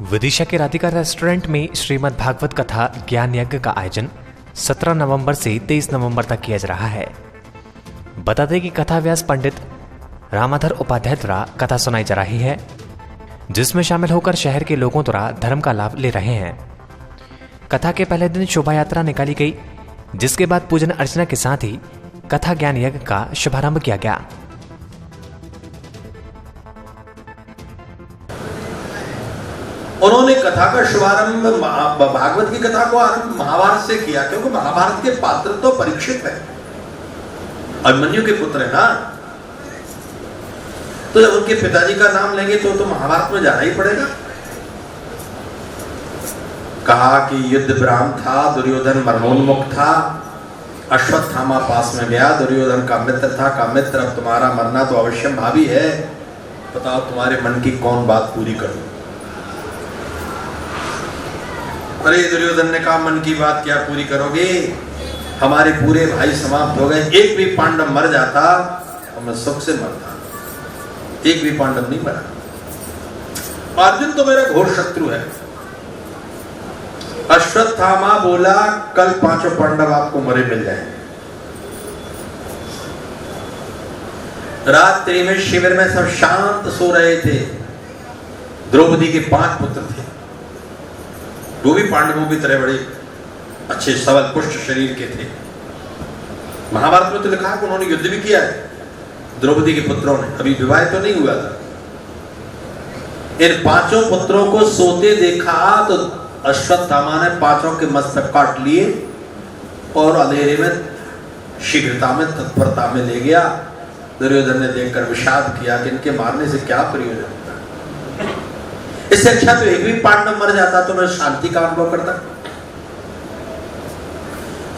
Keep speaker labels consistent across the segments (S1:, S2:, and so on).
S1: विदिशा के राधिका रेस्टोरेंट में श्रीमद् भागवत कथा ज्ञान यज्ञ का आयोजन 17 नवंबर से 23 नवंबर तक किया जा रहा है। बता दें कि कथा व्यास पंडित रामाधर उपाध्याय द्वारा कथा सुनाई जा रही है, जिसमें शामिल होकर शहर के लोगों द्वारा धर्म का लाभ ले रहे हैं। कथा के पहले दिन शोभा यात्रा निकाली गई, जिसके बाद पूजन अर्चना के साथ ही कथा ज्ञान यज्ञ का शुभारंभ किया गया।
S2: उन्होंने कथा का शुभारंभ भागवत की कथा को आरंभ महाभारत से किया, क्योंकि महाभारत के पात्र तो परीक्षित है, अभिमन्यु के पुत्र है ना। तो जब उनके पिताजी का नाम लेंगे तो महाभारत में जाना ही पड़ेगा। कहा कि युद्ध विराम था, दुर्योधन मरणोन्मुख था, अश्वत्थामा पास में गया, दुर्योधन का मित्र था, का मित्र अब तुम्हारा मरना तो अवश्यम भावी है, बताओ तुम्हारे मन की कौन बात पूरी करूं। अरे दुर्योधन ने कहा, मन की बात क्या पूरी करोगे, हमारे पूरे भाई समाप्त हो गए, एक भी पांडव मर जाता और मैं सुख से मरता, एक भी पांडव नहीं मरा। अर्जुन तो मेरा घोर शत्रु है। अश्वत्थामा बोला, कल 5 पांडव आपको मरे मिल जाएंगे। रात्रि में शिविर में सब शांत सो रहे थे। द्रौपदी के 5 पुत्र थे, वो भी पांडवों की तरह बड़े अच्छे सबल पुष्ट शरीर के थे। महाभारत में तो लिखा है कि उन्होंने युद्ध भी किया है द्रौपदी के पुत्रों ने, अभी विवाह तो नहीं हुआ था। इन 5 पुत्रों को सोते देखा तो अश्वत्थामा ने 5 के मस्तक काट लिए और अंधेरे में शीघ्रता में तत्परता में ले गया। दुर्योधन ने देखकर विषाद किया कि इनके मारने से क्या प्रयोजन, इससे अच्छा तो एक भी पांडव मर जाता तो मैं शांति का अनुभव करता।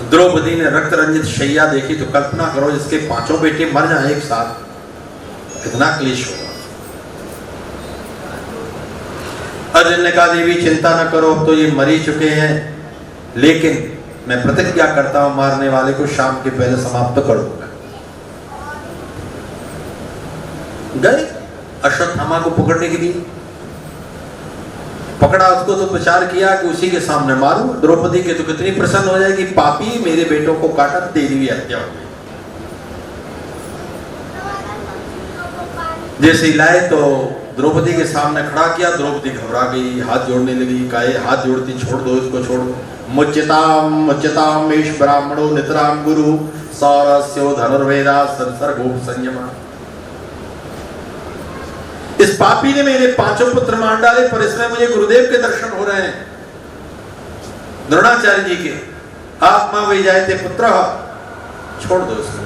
S2: द्रौपदी ने रक्त रंजित शैया देखी तो कल्पना करो, इसके 5 बेटे मर जाए एक साथ, कितना क्लेश होगा। अर्जुन ने कहा, देवी चिंता न करो, अब तो ये मर ही चुके हैं, लेकिन मैं प्रतिज्ञा करता हूं मारने वाले को शाम के पहले समाप्त कर दूंगा। गए अश्वत्थामा को पकड़ने के लिए, पकड़ा उसको तो विचार किया कि उसी के सामने मारूं। द्रौपदी के तो कितनी प्रसन्न हो जाएगी, पापी मेरे बेटों को काटा, तेरी भी हत्या हो गई। जैसे ही लाए तो द्रौपदी के सामने खड़ा किया, द्रौपदी घबरा गई, हाथ जोड़ने लगी, कहे हाथ जोड़ती, छोड़ दो इसको, छोड़ दो। मुच्यताम मुच्यताम मेष ब्राह्मणो नितराम गुरु सौरस्यो धनुर्वेदा संसर्गो संयमा। इस पापी ने मेरे 5 पुत्र मार डाले, पर इसमें मुझे गुरुदेव के दर्शन हो रहे हैं, द्रोणाचार्य जी के। आत्मा वे जाए थे पुत्र, छोड़ दो इसको।